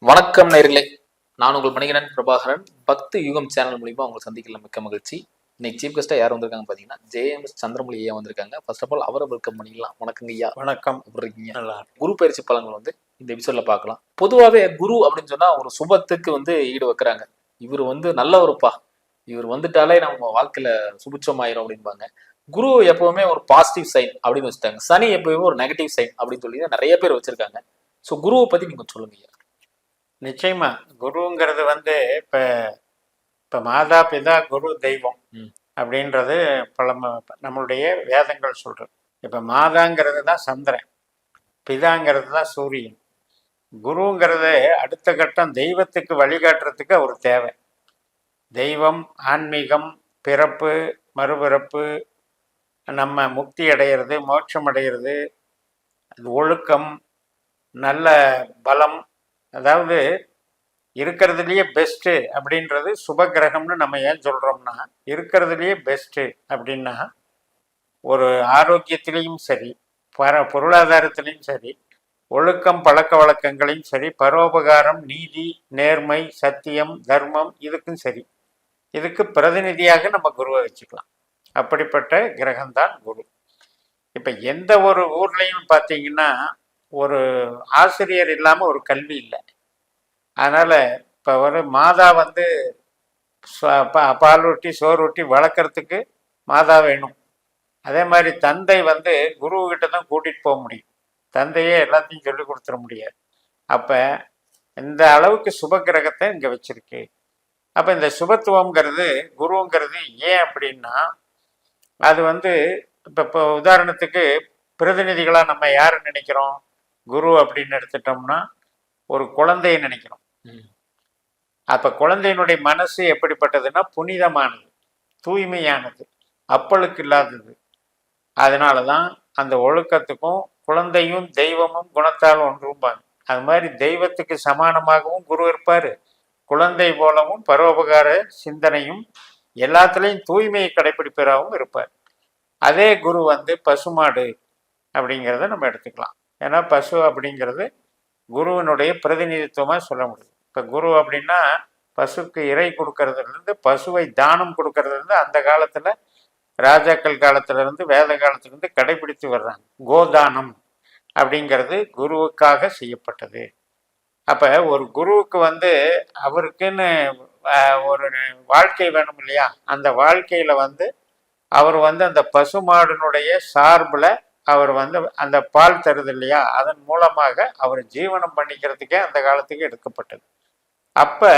வணக்கம் நேயர்களே, நான் உங்கள் மணிகண்டன் பிரபாகரன். பக்தி யுகம் சேனல் மூலியமா உங்களை சந்திக்கல மிக்க மகிழ்ச்சி. இன்னைக்கு சீஃப் கெஸ்டா யார் வந்திருக்காங்க பாத்தீங்கன்னா ஜேஎம்எஸ் சந்திரமொழி ஐயா வந்திருக்காங்க. ஃபர்ஸ்ட் ஆஃப் ஆல் அவரை வெல்கம் பண்ணிக்கலாம். வணக்கங்க ஐயா. வணக்கம். எப்படி இருக்கீங்க? நல்லா. குரு பயிற்சி பலன்கள் இந்த எபிசோட்ல பார்க்கலாம். பொதுவாகவே குரு அப்படின்னு சொன்னா ஒரு சுபத்துக்கு ஈடு வைக்கிறாங்க. இவர் நல்ல ஒருப்பா, இவர் வந்துட்டாலே நம்ம வாழ்க்கையில சுபிட்சம் ஆயிரும் அப்படின்பாங்க. குரு எப்பவுமே ஒரு பாசிட்டிவ் சைன் அப்படின்னு வச்சுட்டாங்க. சனி எப்பவுமே ஒரு நெகட்டிவ் சைன் அப்படின்னு சொல்லி நிறைய பேர் வச்சிருக்காங்க. ஸோ குருவை பத்தி நீங்க சொல்லுங்க ஐயா. நிச்சயமா குருங்கிறது இப்ப இப்ப மாதா பிதா குரு தெய்வம் அப்படின்றது பல நம்மளுடைய வேதங்கள் சொல்றது. இப்ப மாதாங்கிறது தான் சந்திரன், பிதாங்கிறது தான் சூரியன், குருங்கிறது அடுத்த கட்டம் தெய்வத்துக்கு வழிகாட்டுறதுக்கு அவர் தேவை. தெய்வம், ஆன்மீகம், பிறப்பு, மறுபிறப்பு, நம்ம முக்தி அடைகிறது, மோட்சம் அடைகிறது, ஒழுக்கம், நல்ல பலம், அதாவது இருக்கிறதுலையே பெஸ்ட்டு அப்படின்றது சுப கிரகம்னு நம்ம ஏன் சொல்கிறோம்னா, இருக்கிறதுலையே பெஸ்ட்டு அப்படின்னா ஒரு ஆரோக்கியத்திலையும் சரி, பொருளாதாரத்திலையும் சரி, ஒழுக்கம், பழக்க வழக்கங்களையும் சரி, பரோபகாரம், நீதி, நேர்மை, சத்தியம், தர்மம், இதுக்கும் சரி, இதுக்கு பிரதிநிதியாக நம்ம குருவை வச்சுக்கலாம். அப்படிப்பட்ட கிரகம்தான் குரு. இப்போ எந்த ஒரு ஊர்லேயும் பார்த்தீங்கன்னா ஒரு ஆசிரியர் இல்லாமல் ஒரு கல்வி இல்லை. அதனால் இப்போ ஒரு மாதா பால் ஊட்டி சோறு ஊட்டி வளர்க்குறதுக்கு மாதா வேணும். அதே மாதிரி தந்தை குருக்கிட்ட தான் கூட்டிகிட்டு போக முடியும். தந்தையே எல்லாத்தையும் சொல்லி கொடுத்துட முடியாது. அப்போ இந்த அளவுக்கு சுப கிரகத்தை இங்கே வச்சிருக்கு. அப்போ இந்த சுபத்துவங்கிறது குருங்கிறது ஏன் அப்படின்னா, அது இப்போ உதாரணத்துக்கு பிரதிநிதிகளாக நம்ம யாரை நினைக்கிறோம்? குரு அப்படின்னு எடுத்துட்டோம்னா ஒரு குழந்தையை நினைக்கிறோம். அப்ப குழந்தையினுடைய மனசு எப்படிப்பட்டதுன்னா புனிதமானது, தூய்மையானது, அப்பழுக்கு இல்லாதது. அதனாலதான் அந்த ஒழுக்கத்துக்கும் குழந்தையும் தெய்வமும் குணத்தால் ஒன்றும்பாங்க. அது மாதிரி தெய்வத்துக்கு சமானமாகவும் குரு இருப்பாரு, குழந்தை போலவும் பரோபகார சிந்தனையும் எல்லாத்துலேயும் தூய்மையை கடைபிடிப்பதாகவும் இருப்பார். அதே குரு பசுமாடு அப்படிங்கிறத நம்ம எடுத்துக்கலாம். ஏன்னா பசு அப்படிங்கிறது குருவினுடைய பிரதிநிதித்துவமாக சொல்ல முடியும். இப்போ குரு அப்படின்னா பசுக்கு இறை கொடுக்கறதுலேருந்து, பசுவை தானம் கொடுக்கறதுலேருந்து அந்த காலத்தில் ராஜாக்கள் காலத்திலேருந்து வேத காலத்திலேருந்து கடைபிடித்து வர்றாங்க. கோதானம் அப்படிங்கிறது குருவுக்காக செய்யப்பட்டது. அப்போ ஒரு குருவுக்கு அவருக்குன்னு ஒரு வாழ்க்கை வேணும் இல்லையா? அந்த வாழ்க்கையில் அவர் அந்த பசுமாடினுடைய சார்பில் அவர் அந்த பால் தருது இல்லையா, அதன் மூலமாக அவர் ஜீவனம் பண்ணிக்கிறதுக்கே அந்த காலத்துக்கு எடுக்கப்பட்டது. அப்ப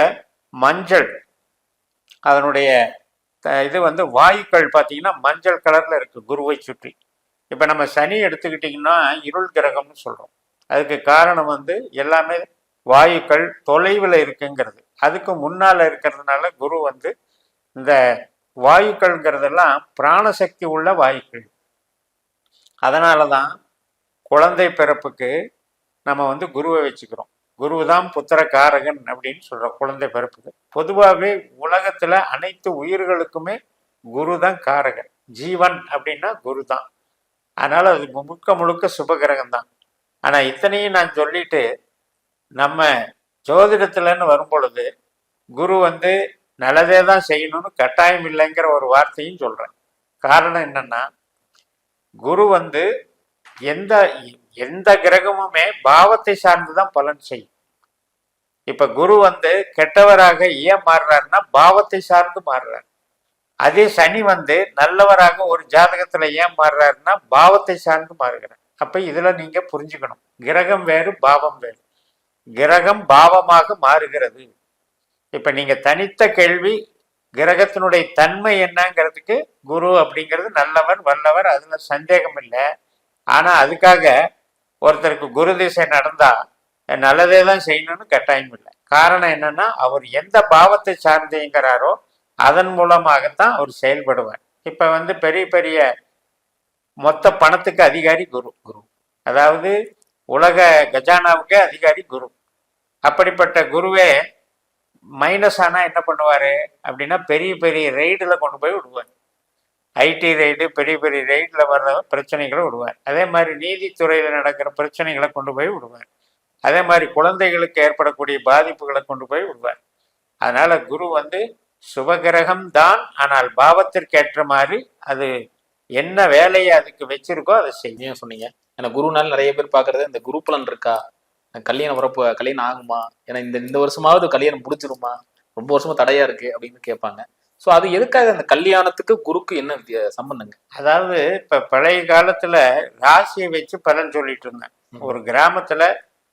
மஞ்சள் அதனுடைய இது வாயுக்கள் பார்த்தீங்கன்னா மஞ்சள் கலர்ல இருக்கு குருவை சுற்றி. இப்ப நம்ம சனி எடுத்துக்கிட்டிங்கன்னா இருள் கிரகம்னு சொல்றோம். அதுக்கு காரணம் எல்லாமே வாயுக்கள் தொலைவில் இருக்குங்கிறது. அதுக்கு முன்னால இருக்கிறதுனால குரு இந்த வாயுக்கள்ங்கிறதெல்லாம் பிராணசக்தி உள்ள வாயுக்கள். அதனால தான் குழந்தை பிறப்புக்கு நம்ம குருவை வச்சுக்கிறோம். குரு தான் புத்திர காரகன் அப்படின்னு சொல்கிறோம் குழந்தை பிறப்புக்கு. பொதுவாகவே உலகத்தில் அனைத்து உயிர்களுக்குமே குரு தான் காரகன். ஜீவன் அப்படின்னா குரு தான். அதனால் அது முழுக்க முழுக்க சுபகிரகம் தான். ஆனால் இத்தனையும் நான் சொல்லிட்டு நம்ம ஜோதிடத்துலன்னு வரும் பொழுது குரு நல்லதே தான் செய்யணும்னு கட்டாயம் இல்லைங்கிற ஒரு வார்த்தையும் சொல்கிறேன். காரணம் என்னன்னா, குரு எந்த எந்த கிரகமுமே பாவத்தை சார்ந்துதான் பலன் செய்யும். இப்ப குரு கெட்டவராக ஏன் மாறுறாருன்னா பாவத்தை சார்ந்து மாறுறாரு. அதே சனி நல்லவராக ஒரு ஜாதகத்துல ஏன் மாறுறாருன்னா பாவத்தை சார்ந்து மாறுகிறார். அப்ப இதுல நீங்க புரிஞ்சுக்கணும், கிரகம் வேறு பாவம் வேறு. கிரகம் பாவமாக மாறுகிறது. இப்ப நீங்க தனித்த கேள்வி கிரகத்தினுடைய தன்மை என்னங்கிறதுக்கு குரு அப்படிங்கிறது நல்லவர் வல்லவர், அதுல சந்தேகம் இல்லை. ஆனா அதுக்காக ஒருத்தருக்கு குரு திசை நடந்தா நல்லதே தான் செய்யணும்னு கட்டாயம் இல்லை. காரணம் என்னன்னா, அவர் எந்த பாவத்தை சார்ந்துங்கிறாரோ அதன் மூலமாகத்தான் அவர் செயல்படுவார். இப்ப பெரிய பெரிய மொத்த பணத்துக்கு அதிகாரி குரு. அதாவது உலக கஜானாவுக்கே அதிகாரி குரு. அப்படிப்பட்ட குருவே மைனஸ் ஆனா என்ன பண்ணுவாரு அப்படின்னா, பெரிய பெரிய ரெய்டுல கொண்டு போய் விடுவார். ஐடி ரெய்டு, பெரிய பெரிய ரெய்டில் வர்ற பிரச்சனைகளை விடுவார். அதே மாதிரி நீதித்துறையில் நடக்கிற பிரச்சனைகளை கொண்டு போய் விடுவார். அதே மாதிரி குழந்தைகளுக்கு ஏற்படக்கூடிய பாதிப்புகளை கொண்டு போய் விடுவார். அதனால குரு வந்து சுபகிரகம் தான், ஆனால் பாவத்திற்கு ஏற்ற மாதிரி அது என்ன வேலையை அதுக்கு வச்சிருக்கோ அதை செய்யும். ஏன் சொன்னீங்க? ஏன்னா குருனால நிறைய பேர் பாக்குறது இந்த குரு பலன் இருக்கா, கல்யாணம் வரப்போ கல்யாணம் ஆகுமா, ஏன்னா இந்த இந்த வருஷமாவது கல்யாணம் முடிச்சிருமா, ரொம்ப வருஷமா தடையா இருக்கு அப்படின்னு கேட்பாங்க. ஸோ அது எதுக்காக அந்த கல்யாணத்துக்கு குருக்கு என்ன சம்பந்தங்க? அதாவது இப்ப பழைய காலத்துல ராசியை வச்சு பலன் சொல்லிட்டு இருந்தேன். ஒரு கிராமத்துல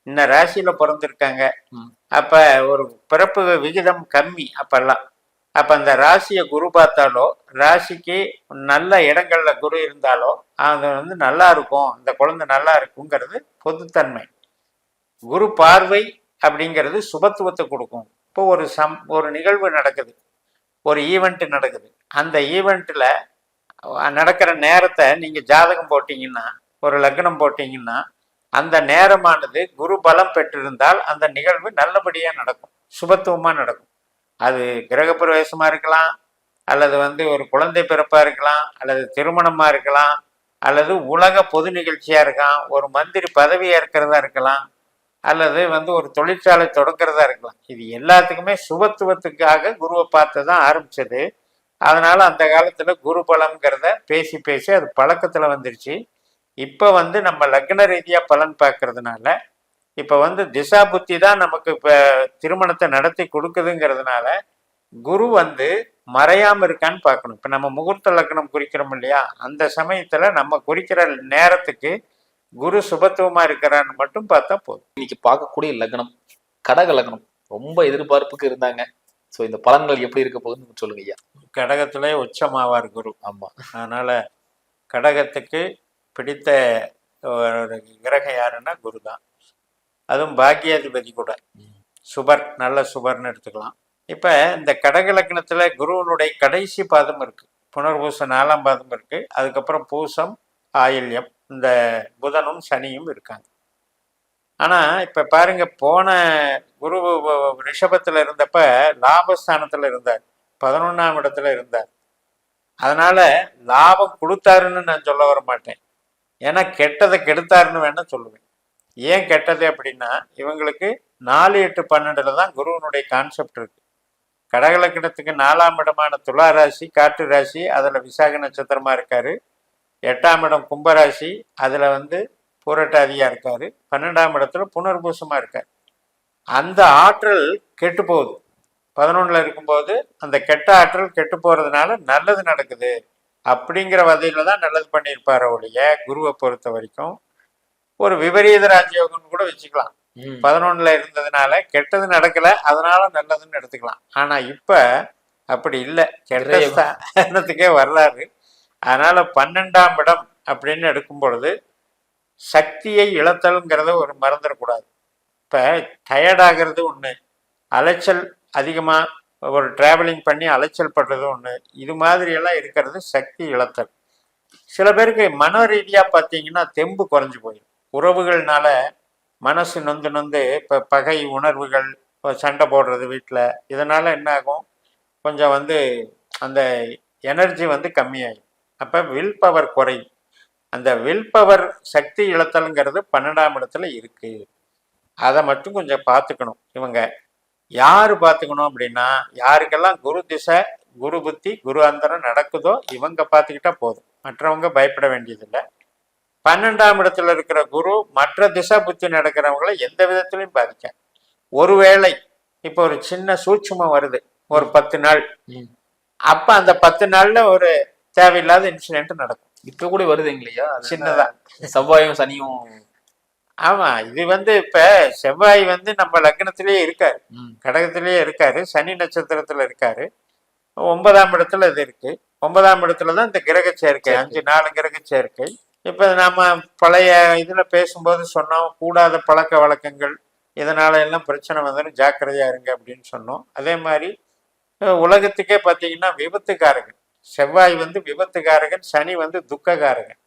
இந்த ராசியில பிறந்திருக்காங்க, அப்ப ஒரு பிறப்பு விகிதம் கம்மி அப்பெல்லாம். அப்ப அந்த ராசியை குரு பார்த்தாலோ, ராசிக்கு நல்ல இடங்கள்ல குரு இருந்தாலோ அது வந்து நல்லா இருக்கும், அந்த குழந்தை நல்லா இருக்குங்கிறது பொதுத்தன்மை. குரு பார்வை அப்படிங்கிறது சுபத்துவத்தை கொடுக்கும். இப்போ ஒரு நிகழ்வு நடக்குது, ஒரு ஈவெண்ட் நடக்குது. அந்த ஈவெண்ட்ல நடக்கிற நேரத்தை நீங்க ஜாதகம் போட்டீங்கன்னா, ஒரு லக்னம் போட்டீங்கன்னா, அந்த நேரமானது குரு பலம் பெற்றிருந்தால் அந்த நிகழ்வு நல்லபடியா நடக்கும், சுபத்துவமா நடக்கும். அது கிரக பிரவேசமா இருக்கலாம், அல்லது வந்து ஒரு குழந்தை பிறப்பா இருக்கலாம், அல்லது திருமணமா இருக்கலாம், அல்லது உலக பொது நிகழ்ச்சியா இருக்கலாம், ஒரு மந்திரி பதவி ஏற்கிறதா இருக்கலாம், அல்லது வந்து ஒரு தொழிற்சாலை தொடக்கிறதா இருக்கலாம். இது எல்லாத்துக்குமே சுபத்துவத்துக்காக குருவை பார்த்து தான் ஆரம்பிச்சது. அதனால அந்த காலத்துல குரு பலம்ங்கிறத பேசி பேசி அது பழக்கத்துல வந்துருச்சு. இப்ப வந்து நம்ம லக்ன ரீதியா பலன் பார்க்கறதுனால, இப்ப வந்து திசா புத்தி தான் நமக்கு இப்ப திருமணத்தை நடத்தி கொடுக்குதுங்கிறதுனால குரு வந்து மறையாம இருக்கான்னு பார்க்கணும். இப்ப நம்ம முகூர்த்த லக்னம் குறிக்கிறோம் இல்லையா, அந்த சமயத்துல நம்ம குறிக்கிற நேரத்துக்கு குரு சுபத்துவமா இருக்கிறான்னு மட்டும் பார்த்தா போதும். இன்னைக்கு பார்க்கக்கூடிய லக்னம் கடக லக்னம், ரொம்ப எதிர்பார்ப்புக்கு இருந்தாங்க. ஸோ இந்த பலன்கள் எப்படி இருக்க போகுதுன்னு சொல்லுங்க ஐயா. கடகத்திலே உச்சமாவார் குரு. ஆமா, அதனால கடகத்துக்கு பிடித்த ஒரு கிரகம் யாருன்னா குரு தான். அதுவும் பாக்கியாதிபதி கூட, சுபர், நல்ல சுபர்னு எடுத்துக்கலாம். இப்ப இந்த கடக லக்னத்துல குருவனுடைய கடைசி பாதம் இருக்கு, புனர்பூசம் 4ஆம் பாதம் இருக்கு, அதுக்கப்புறம் பூசம், ஆயில்யம், இந்த புதனும் சனியும் இருக்காங்க. ஆனா இப்ப பாருங்க, போன குரு ரிஷபத்துல இருந்தப்ப லாபஸ்தானத்துல இருந்தார், 11ஆம் இடத்துல இருந்தார். அதனால லாபம் கொடுத்தாருன்னு நான் சொல்ல வர மாட்டேன், ஏன்னா கெட்டதை கெடுத்தாருன்னு வேணா சொல்லுவேன். ஏன் கெட்டது அப்படின்னா, இவங்களுக்கு 4, 8, 12 தான் குருவனுடைய கான்செப்ட் இருக்கு. கடகலக்கணத்துக்கு 4ஆம் இடமான துலா ராசி காற்று ராசி, அதுல விசாக நட்சத்திரமா இருக்காரு. 8ஆம் இடம் கும்பராசி, அதுல வந்து பூரட்டாதியா இருக்காரு. 12ஆம் இடத்துல புனர்பூசமா இருக்காரு. அந்த ஆற்றல் கெட்டு போகுது. 11ல இருக்கும்போது அந்த கெட்ட ஆற்றல் கெட்டு போறதுனால நல்லது நடக்குது அப்படிங்கிற வகையில தான் நல்லது பண்ணியிருப்பாரு ஒழிய, குருவை பொறுத்த வரைக்கும் ஒரு விபரீத ராஜயோகம்னு கூட வச்சுக்கலாம். 11ல இருந்ததுனால கெட்டது நடக்கல, அதனால நல்லதுன்னு எடுத்துக்கலாம். ஆனா இப்ப அப்படி இல்லை, கெட்ட ஸ்தானத்துக்கே வர்றாரு. அதனால 12ஆம் இடம் அப்படின்னு எடுக்கும் பொழுது சக்தியை இழத்தல்ங்கிறத ஒரு மறந்துடக்கூடாது. இப்ப டயர்டாகிறது ஒண்ணு, அலைச்சல் அதிகமா ஒரு டிராவலிங் பண்ணி அலைச்சல் படுறது ஒண்ணு, இது மாதிரி எல்லாம் இருக்கிறது சக்தி இழத்தல். சில பேருக்கு மன ரீதியா பார்த்தீங்கன்னா தெம்பு குறைஞ்சு போயிடும். உறவுகள்னால மனசு நொந்து நொந்து இப்போ பகை உணர்வுகள், சண்டை போடுறது வீட்டில், இதனால என்ன ஆகும், கொஞ்சம் வந்து அந்த எனர்ஜி வந்து கம்மியாகும். அப்போ வில் பவர் குறையும். அந்த வில் பவர் சக்தி இழத்தல்ங்கிறது 12ஆம் இடத்துல இருக்கு. அதை மட்டும் கொஞ்சம் பார்த்துக்கணும். இவங்க யாரு பார்த்துக்கணும் அப்படின்னா, யாருக்கெல்லாம் குரு திசை, குரு புத்தி, குரு அந்தரம் நடக்குதோ இவங்க பார்த்துக்கிட்டா போதும், மற்றவங்க பயப்பட வேண்டியதில்லை. 12ஆம் இடத்துல இருக்கிற குரு மற்ற திசா புத்தி நடக்கிறவங்களை எந்த விதத்திலையும் பாதிக்க. ஒருவேளை இப்போ ஒரு சின்ன சூட்சுமம் வருது ஒரு 10 நாள், அப்ப அந்த 10 நாள்ல ஒரு தேவையில்லாத இன்சிடென்ட் நடக்கும். இப்ப கூட வருதுங்களையா சின்னதா, செவ்வாயும் சனியும். ஆமா, இது வந்து இப்ப செவ்வாய் வந்து நம்ம லக்னத்திலேயே இருக்காரு, கடகத்திலேயே இருக்காரு, சனி நட்சத்திரத்துல இருக்காரு, 9ஆம் இடத்துல இது இருக்கு. 9ஆம் இடத்துலதான் இந்த கிரக சேர்க்கை, 4 கிரக சேர்க்கை. இப்ப நாம பழைய இதுல பேசும்போது சொன்னோம், கூடாத பழக்க வழக்கங்கள் இதனால எல்லாம் பிரச்சனை வந்துடும், ஜாக்கிரதையா இருங்க அப்படின்னு சொன்னோம். அதே மாதிரி உலகத்துக்கே பார்த்தீங்கன்னா விபத்துக்காரகன் செவ்வாய் வந்து விபத்துக்காரகன், சனி வந்து துக்ககாரகன்.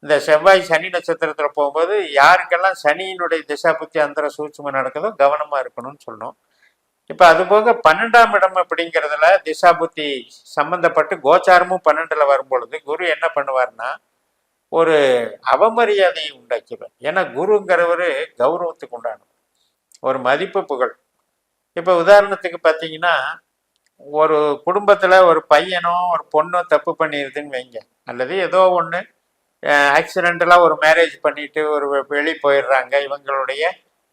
இந்த செவ்வாய் சனி நட்சத்திரத்துல போகும்போது யாருக்கெல்லாம் சனியினுடைய திசா புத்தி அந்தர சூட்சுமம் நடக்குதோ கவனமா இருக்கணும்னு சொன்னோம். இப்ப அது போக 12ஆம் இடம் அப்படிங்கிறதுல திசா புத்தி சம்பந்தப்பட்டு கோச்சாரமும் 12ல வரும்பொழுது குரு என்ன பண்ணுவார்னா, ஒரு அவமரியாதையை உண்டாக்கிடுவார். ஏன்னா குருங்கிறவரு கௌரவத்துக்கு உண்டானது. ஒரு மதிப்பு புகழ். இப்போ உதாரணத்துக்கு பார்த்தீங்கன்னா, ஒரு குடும்பத்தில் ஒரு பையனோ ஒரு பொண்ணோ தப்பு பண்ணிடுதுன்னு வைங்க, அல்லது ஏதோ ஒன்று ஆக்சிடென்டலாக ஒரு மேரேஜ் பண்ணிட்டு ஒரு வெளியே போயிடுறாங்க, இவங்களுடைய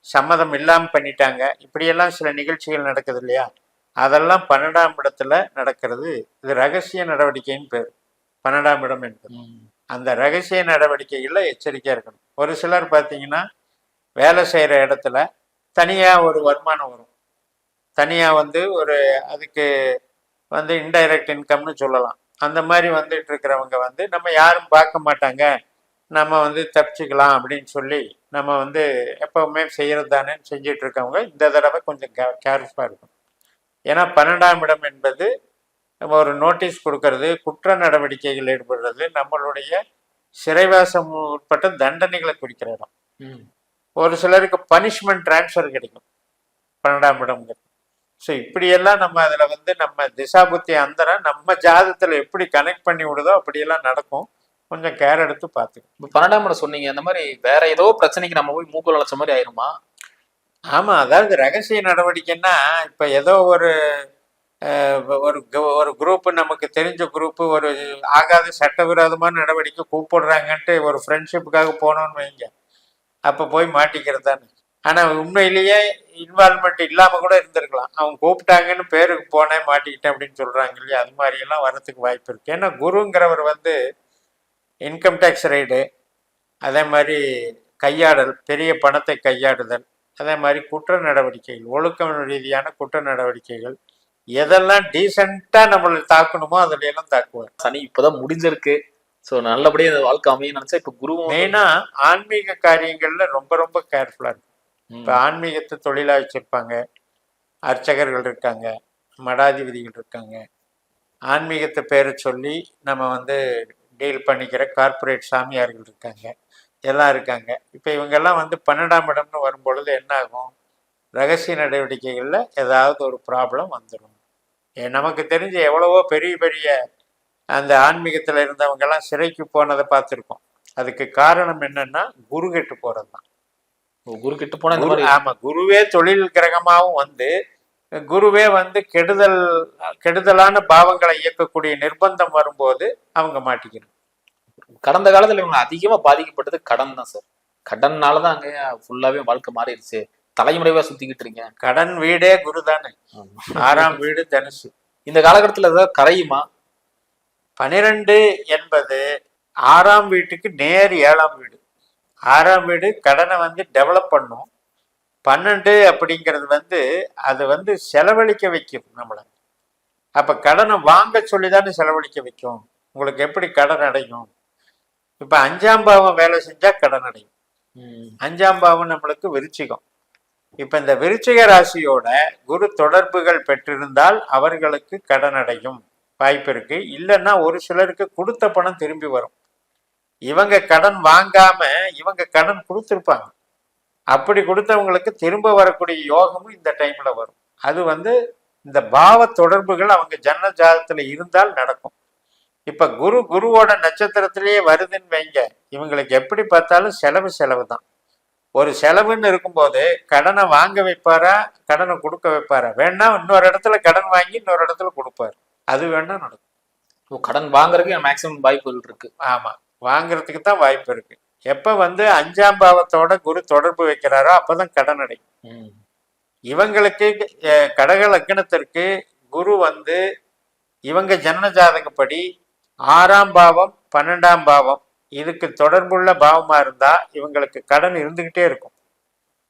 சம்மதம் இல்லாமல் பண்ணிட்டாங்க, இப்படியெல்லாம் சில நிகழ்ச்சிகள் நடக்குது இல்லையா? அதெல்லாம் 12ஆம் இடத்துல நடக்கிறது. இது ரகசிய நடவடிக்கைன்னு பேர். 12ஆம் இடம் என்பது அந்த ரகசிய நடவடிக்கைகளில் எச்சரிக்கையாக இருக்கணும். ஒரு சிலர் பார்த்தீங்கன்னா, வேலை செய்கிற இடத்துல தனியாக ஒரு வருமானம் வரும், தனியாக வந்து ஒரு அதுக்கு வந்து இன்டைரக்ட் இன்கம்னு சொல்லலாம். அந்த மாதிரி வந்துட்டு இருக்கிறவங்க வந்து நம்ம யாரும் பார்க்க மாட்டாங்க, நம்ம வந்து தப்பிச்சுக்கலாம் அப்படின்னு சொல்லி நம்ம வந்து எப்பவுமே செய்கிறது தானே செஞ்சிட்டு இருக்கவங்க இந்த தடவை கொஞ்சம் கேர்ஃபுல்லாக இருக்கும். ஏன்னா 12ஆம் இடம் என்பது நம்ம ஒரு நோட்டீஸ் கொடுக்கறது, குற்ற நடவடிக்கைகள் ஈடுபடுறது, நம்மளுடைய சிறைவாசம் உட்பட்ட தண்டனைகளை குறிக்கிற இடம். ஒரு சிலருக்கு பனிஷ்மெண்ட் டிரான்ஸ்ஃபர் கிடைக்கும் 12ஆம் இடம்ங்கிறது. ஸோ இப்படியெல்லாம் நம்ம அதில் வந்து நம்ம திசாபுத்தி அந்தரம் நம்ம ஜாதகத்தில் எப்படி கனெக்ட் பண்ணி விடுதோ அப்படியெல்லாம் நடக்கும். கொஞ்சம் கேர் எடுத்து பார்த்துக்கணும். இப்போ 12ஆம் இடம் சொன்னீங்க, அந்த மாதிரி வேற ஏதோ பிரச்சனைக்கு நம்ம போய் மூக்கு வளைச்ச மாதிரி ஆயிருமா? ஆமாம், அதாவது ரகசிய நடவடிக்கைன்னா இப்போ ஏதோ ஒரு ஒரு குரூப், நமக்கு தெரிஞ்ச குரூப்பு ஒரு ஆகாத சட்டவிரோதமான நடவடிக்கை கூப்பிடுறாங்கன்ட்டு ஒரு ஃப்ரெண்ட்ஷிப்புக்காக போனோன்னு வைங்க, அப்போ போய் மாட்டிக்கிறது தானே. ஆனால் உண்மையிலேயே இன்வால்மெண்ட் இல்லாமல் கூட இருந்திருக்கலாம். அவங்க கூப்பிட்டாங்கன்னு பேருக்கு போனேன் மாட்டிக்கிட்டேன் அப்படின்னு சொல்கிறாங்க இல்லையா? அது மாதிரியெல்லாம் வரத்துக்கு வாய்ப்பு இருக்குது. ஏன்னா குருங்கிறவர் வந்து இன்கம் டேக்ஸ் ரைடு, அதே மாதிரி கையாடல், பெரிய பணத்தை கையாடுதல், அதே மாதிரி குற்ற நடவடிக்கைகள், ஒழுக்கம் ரீதியான குற்ற நடவடிக்கைகள், எதெல்லாம் டீசெண்டாக நம்மளை தாக்கணுமோ அதில் எல்லாம் தாக்குவார். சனி இப்போதான் முடிஞ்சிருக்கு. ஸோ நல்லபடியாக இந்த வாழ்க்கை அமையும் நினச்சா இப்போ குரு மெயினாக ஆன்மீக காரியங்கள்ல ரொம்ப ரொம்ப கேர்ஃபுல்லாக இருக்கும். இப்போ ஆன்மீகத்தை தொழிலாக வச்சுருப்பாங்க, அர்ச்சகர்கள் இருக்காங்க, மடாதிபதிகள் இருக்காங்க, ஆன்மீகத்தை பேரை சொல்லி நம்ம வந்து டீல் பண்ணிக்கிற கார்ப்பரேட் சாமியார்கள் இருக்காங்க, எல்லாம் இருக்காங்க. இப்போ இவங்கெல்லாம் வந்து 12ஆம் இடம்னு வரும்பொழுது என்ன ஆகும்? ரகசிய நடவடிக்கைகளில் ஏதாவது ஒரு ப்ராப்ளம் வந்துடும். நமக்கு தெரிஞ்ச எவ்வளவோ பெரிய பெரிய அந்த ஆன்மீகத்தில் இருந்தவங்கெல்லாம் சிறைக்கு போனதை பார்த்துருக்கோம். அதுக்கு காரணம் என்னன்னா குரு கெட்டு போகிறது தான். குரு கெட்டு போனா ஆமாம், குருவே தொழில் கிரகமாகவும் வந்து குருவே வந்து கெடுதலான பாவங்களை இயக்கக்கூடிய நிர்பந்தம் வரும்போது அவங்க மாட்டிக்கணும். கடந்த காலத்துல இவங்க அதிகமா பாதிக்கப்பட்டது கடன் தான் சார். கடன்னாலதான் அங்க ஃபுல்லாவே வாழ்க்கை மாறிடுச்சு. தலைமுறைவா சுத்திக்கிட்டு இருக்கேன். கடன் வீடே குரு தானே. 6ஆம் வீடு தனுசு. இந்த காலகட்டத்துல ஏதாவது கரையுமா? 12 என்பது 6ஆம் வீட்டுக்கு நேர் 7ஆம் வீடு. 6ஆம் வீடு கடனை வந்து டெவலப் பண்ணும். 12 அப்படிங்கிறது வந்து அது வந்து செலவழிக்க வைக்கும் நம்மளை. அப்ப கடனை வாங்க சொல்லிதானே செலவழிக்க வைக்கும். உங்களுக்கு எப்படி கடன் அடையும்? இப்ப 5ஆம் பாவம் வேலை செஞ்சா கடன் அடையும். 5ஆம் பாவம் நம்மளுக்கு விருச்சிகம். இப்ப இந்த விருச்சிக ராசியோட குரு தொடர்புகள் பெற்றிருந்தால் அவர்களுக்கு கடன் அடையும் வாய்ப்பு இருக்கு. இல்லைன்னா ஒரு சிலருக்கு கொடுத்த பணம் திரும்பி வரும். இவங்க கடன் வாங்காம இவங்க கடன் கொடுத்துருப்பாங்க. அப்படி கொடுத்தவங்களுக்கு திரும்ப வரக்கூடிய யோகமும் இந்த டைம்ல வரும். அது வந்து இந்த பாவ தொடர்புகள் அவங்க ஜன்ன ஜாதகத்துல இருந்தால் நடக்கும். இப்ப குருவோட நட்சத்திரத்திலேயே வருதுன்னு வைங்க, இவங்களுக்கு எப்படி பார்த்தாலும் செலவு தான். ஒரு செலவுன்னு இருக்கும்போது கடனை வாங்க வைப்பாரா, கடனை கொடுக்க வைப்பாரா? வேணா இன்னொரு இடத்துல கடன் வாங்கி இன்னொரு இடத்துல கொடுப்பாரு. அது வேணா நடக்கும். கடன் வாங்குறதுக்கு மேக்சிமம் வாய்ப்புகள் இருக்கு. ஆமா, வாங்குறதுக்கு தான் வாய்ப்பு இருக்கு. எப்ப வந்து 5ஆம் பாவத்தோட குரு தொடர்பு வைக்கிறாரோ அப்பதான் கடன் அடையும். இவங்களுக்கு கடக லக்னத்திற்கு குரு வந்து இவங்க ஜனன ஜாதகப்படி 6ஆம் பாவம் 12ஆம் பாவம் இதுக்கு தொடர்புள்ள பாவமா இருந்தா இவங்களுக்கு கடன் இருந்துகிட்டே இருக்கும்.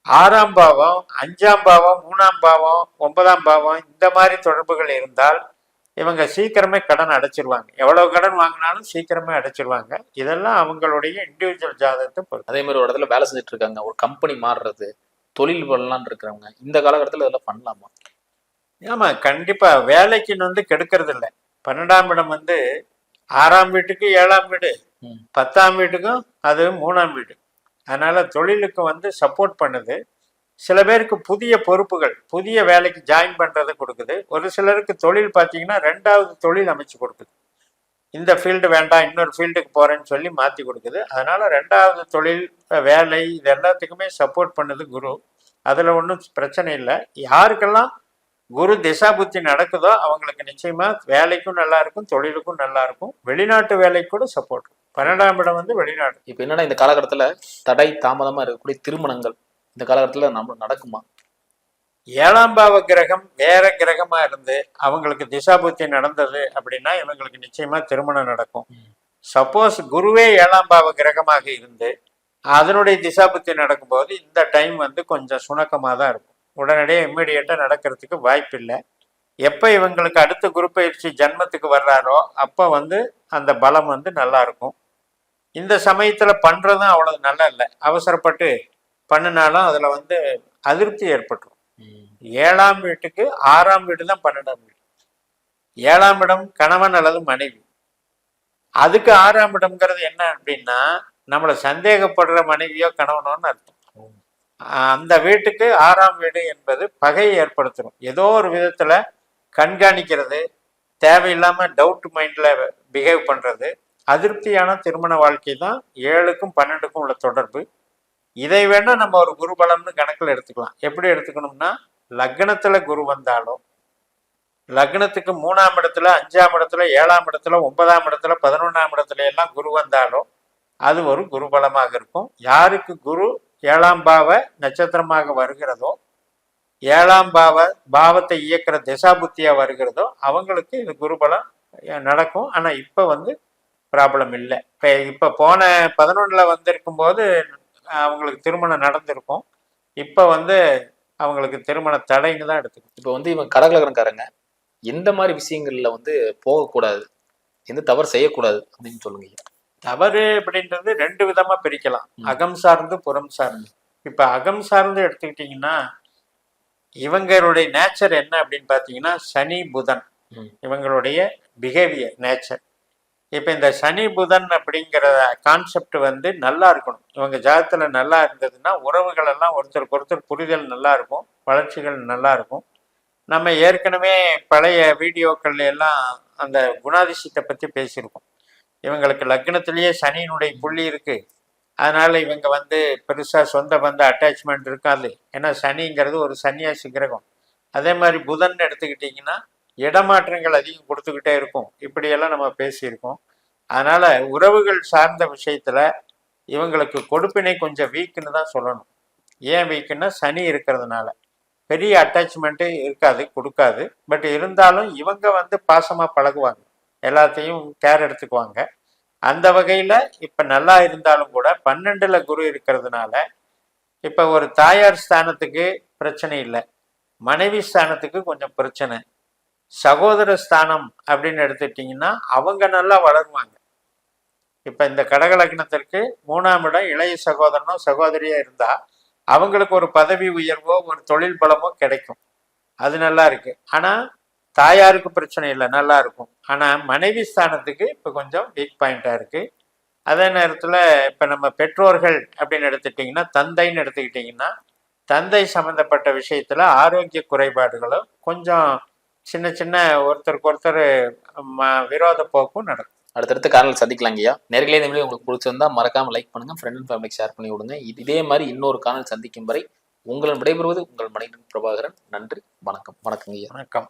6ஆம் பாவம் 5ஆம் பாவம் 3ஆம் பாவம் 9ஆம் பாவம் இந்த மாதிரி தொடர்புகள் இருந்தால் இவங்க சீக்கிரமே கடன் அடைச்சிருவாங்க. எவ்வளவு கடன் வாங்கினாலும் சீக்கிரமே அடைச்சிருவாங்க. இதெல்லாம் அவங்களுடைய இண்டிவிஜுவல் ஜாதகத்தை பொறுத்து. அதே மாதிரி ஒரு இடத்துல வேலை செஞ்சுட்டு இருக்காங்க, ஒரு கம்பெனி மாறுறது, தொழில் பண்ணலான்னு இருக்கிறவங்க இந்த காலகட்டத்தில் இதெல்லாம் பண்ணலாமா? ஆமா, கண்டிப்பா. வேலைக்குன்னு வந்து கெடுக்கிறது இல்லை. 12ஆம் இடம் வந்து 6ஆம் வீட்டுக்கு 7ஆம் வீடு, 10ஆம் வீட்டுக்கும் அது 3ஆம் வீடு. அதனால தொழிலுக்கு வந்து சப்போர்ட் பண்ணுது. சில பேருக்கு புதிய பொறுப்புகள், புதிய வேலைக்கு ஜாயின் பண்றதை கொடுக்குது. ஒரு சிலருக்கு தொழில் பார்த்தீங்கன்னா 2வது தொழில் அமைச்சு கொடுக்குது. இந்த ஃபீல்டு வேண்டாம் இன்னொரு ஃபீல்டுக்கு போறேன்னு சொல்லி மாற்றி கொடுக்குது. அதனால 2வது தொழில் வேலை இது எல்லாத்துக்குமே சப்போர்ட் பண்ணுது குரு. அதுல ஒன்றும் பிரச்சனை இல்லை. யாருக்கெல்லாம் குரு திசாபுத்தி நடக்குதோ அவங்களுக்கு நிச்சயமா வேலைக்கும் நல்லா இருக்கும், தொழிலுக்கும் நல்லா இருக்கும், வெளிநாட்டு வேலைக்கு கூட சப்போர்ட். 12ஆம் இடம் வந்து வெளிநாடு. இப்ப என்னன்னா இந்த காலகட்டத்துல தடை தாமதமா இருக்கக்கூடிய திருமணங்கள் இந்த காலகட்டத்துல நம்ம நடக்குமா? 7ஆம் பாவ கிரகம் வேற கிரகமா இருந்து அவங்களுக்கு திசாபுத்தி நடந்தது அப்படின்னா இவங்களுக்கு நிச்சயமா திருமணம் நடக்கும். சப்போஸ் குருவே 7ஆம் பாவ கிரகமாக இருந்து அதனுடைய திசாபுத்தி நடக்கும்போது இந்த டைம் வந்து கொஞ்சம் சுணக்கமாக தான் இருக்கும். உடனடியே இம்மிடியேட்டா நடக்கிறதுக்கு வாய்ப்பு இல்லை. எப்போ இவங்களுக்கு அடுத்த குரு பயிற்சி ஜன்மத்துக்கு வர்றாரோ அப்போ வந்து அந்த பலம் வந்து நல்லா இருக்கும். இந்த சமயத்துல பண்றதும் அவ்வளவு நல்லா இல்லை. அவசரப்பட்டு பண்ணினாலும் அதுல வந்து அதிருப்தி ஏற்பட்டுரும். 7ஆம் வீட்டுக்கு 6ஆம் வீடு தான் 12ஆம் வீடு. 7ஆம் இடம் கணவன் அல்லது மனைவி. அதுக்கு 6ஆம் இடம்ங்கிறது என்ன அப்படின்னா நம்மளை சந்தேகப்படுற மனைவியோ கணவனோன்னு அர்த்தம். அந்த வீட்டுக்கு 6ஆம் வீடு என்பது பகையை ஏற்படுத்தணும். ஏதோ ஒரு விதத்துல கண்காணிக்கிறது, தேவையில்லாம டவுட் மைண்ட்ல பிஹேவ் பண்றது, அதிருப்தியான திருமண வாழ்க்கை தான் 7க்கும் 12க்கும் உள்ள தொடர்பு. இதை வேணா நம்ம ஒரு குரு பலம்னு கணக்கில் எடுத்துக்கலாம். எப்படி எடுத்துக்கணும்னா லக்னத்துல குரு வந்தாலும் லக்னத்துக்கு 3ஆம் இடத்துல 5ஆம் இடத்துல 7ஆம் இடத்துல 9ஆம் இடத்துல 11ஆம் இடத்துல எல்லாம் குரு வந்தாலும் அது ஒரு குரு பலமாக இருக்கும். யாருக்கு குரு 7ஆம் பாவ நட்சத்திரமாக வருகிறதோ 7ஆம் பாவத்தை இயக்கிற திசாபுத்தியா வருகிறதோ அவங்களுக்கு இது குருபலம் நடக்கும். ஆனா இப்ப வந்து ப்ராப்ளம் இல்லை. இப்ப போன 11ல வந்திருக்கும் போது அவங்களுக்கு திருமணம் நடந்திருக்கும். இப்ப வந்து அவங்களுக்கு திருமண தடைன்னு தான் எடுத்துக்கும். இப்ப வந்து இவங்க கடகலகரங்காரங்க எந்த மாதிரி விஷயங்கள்ல வந்து போகக்கூடாது, எந்த தவறு செய்யக்கூடாது அப்படின்னு சொல்லுங்க. தவறு அப்படின்றது 2 விதமா பிரிக்கலாம். அகம் சார்ந்து புறம் சார்ந்து. இப்ப அகம் சார்ந்து எடுத்துக்கிட்டீங்கன்னா இவங்களுடைய நேச்சர் என்ன அப்படின்னு பாத்தீங்கன்னா சனி புதன் இவங்களுடைய பிஹேவியர் நேச்சர். இப்ப இந்த சனி புதன் அப்படிங்கிற கான்செப்ட் வந்து நல்லா இருக்கணும். இவங்க ஜாதத்துல நல்லா இருந்ததுன்னா உறவுகள் எல்லாம் ஒருத்தருக்கு ஒருத்தர் புரிதல் நல்லா இருக்கும், வளர்ச்சிகள் நல்லா இருக்கும். நம்ம ஏற்கனவே பழைய வீடியோக்கள் எல்லாம் அந்த குணாதிசயத்தை பத்தி பேசியிருக்கோம். இவங்களுக்கு லக்னத்திலேயே சனியினுடைய புள்ளி இருக்கு. அதனால இவங்க வந்து பெருசா சொந்த பந்த அட்டாச்மெண்ட் இருக்காது. ஏன்னா சனிங்கிறது ஒரு சன்னியாசி கிரகம். அதே மாதிரி புதன் எடுத்துக்கிட்டிங்கன்னா இடமாற்றங்கள் அதிகம் கொடுத்துக்கிட்டே இருக்கும். இப்படியெல்லாம் நம்ம பேசியிருக்கோம். அதனால உறவுகள் சார்ந்த விஷயத்துல இவங்களுக்கு கொடுப்பினை கொஞ்சம் வீக்குன்னு தான் சொல்லணும். ஏன் வீக்குன்னா சனி இருக்கிறதுனால பெரிய அட்டாச்மெண்ட்டு இருக்காது, கொடுக்காது. பட் இருந்தாலும் இவங்க வந்து பாசமா பழகுவாங்க, எல்லாத்தையும் கேர் எடுத்துக்குவாங்க. அந்த வகையில இப்ப நல்லா இருந்தாலும் கூட 12ல குரு இருக்கிறதுனால இப்ப ஒரு தாயார் ஸ்தானத்துக்கு பிரச்சனை இல்லை, மனைவி ஸ்தானத்துக்கு கொஞ்சம் பிரச்சனை. சகோதர ஸ்தானம் அப்படின்னு எடுத்துட்டீங்கன்னா அவங்க நல்லா வளருவாங்க. இப்ப இந்த கடக லக்னத்திற்கு 3ஆம் இடம் இளைய சகோதரனோ சகோதரியா இருந்தா அவங்களுக்கு ஒரு பதவி உயர்வோ ஒரு தொழில் பலமோ கிடைக்கும். அது நல்லா இருக்கு. ஆனா தாயாருக்கு பிரச்சனை இல்லை, நல்லா இருக்கும். ஆனா மனைவி ஸ்தானத்துக்கு இப்ப கொஞ்சம் வீக் பாயிண்டா இருக்கு. அதே நேரத்துல இப்ப நம்ம பெற்றோர்கள் அப்படின்னு எடுத்துட்டீங்கன்னா தந்தைன்னு எடுத்துக்கிட்டீங்கன்னா தந்தை சம்பந்தப்பட்ட விஷயத்துல ஆரோக்கிய குறைபாடுகளும் கொஞ்சம் சின்ன சின்ன ஒருத்தருக்கு ஒருத்தர் விரோத போக்கும் நடக்கும். அடுத்தடுத்த காணொலி சந்திக்கலாம் ஐயா. நேர்களே இந்த மாதிரி உங்களுக்கு பிடிச்சிருந்தா மறக்காம லைக் பண்ணுங்க, ஃப்ரெண்ட் அண்ட் ஃபேமிலிக்கு ஷேர் பண்ணி விடுங்க. இதே மாதிரி இன்னொரு காணொலி சந்திக்கும் வரை உங்களிடம் விடைபெறுவது உங்கள் மணிகண்டன் பிரபாகரன். நன்றி, வணக்கம். வணக்கங்க ஐயா. வணக்கம்.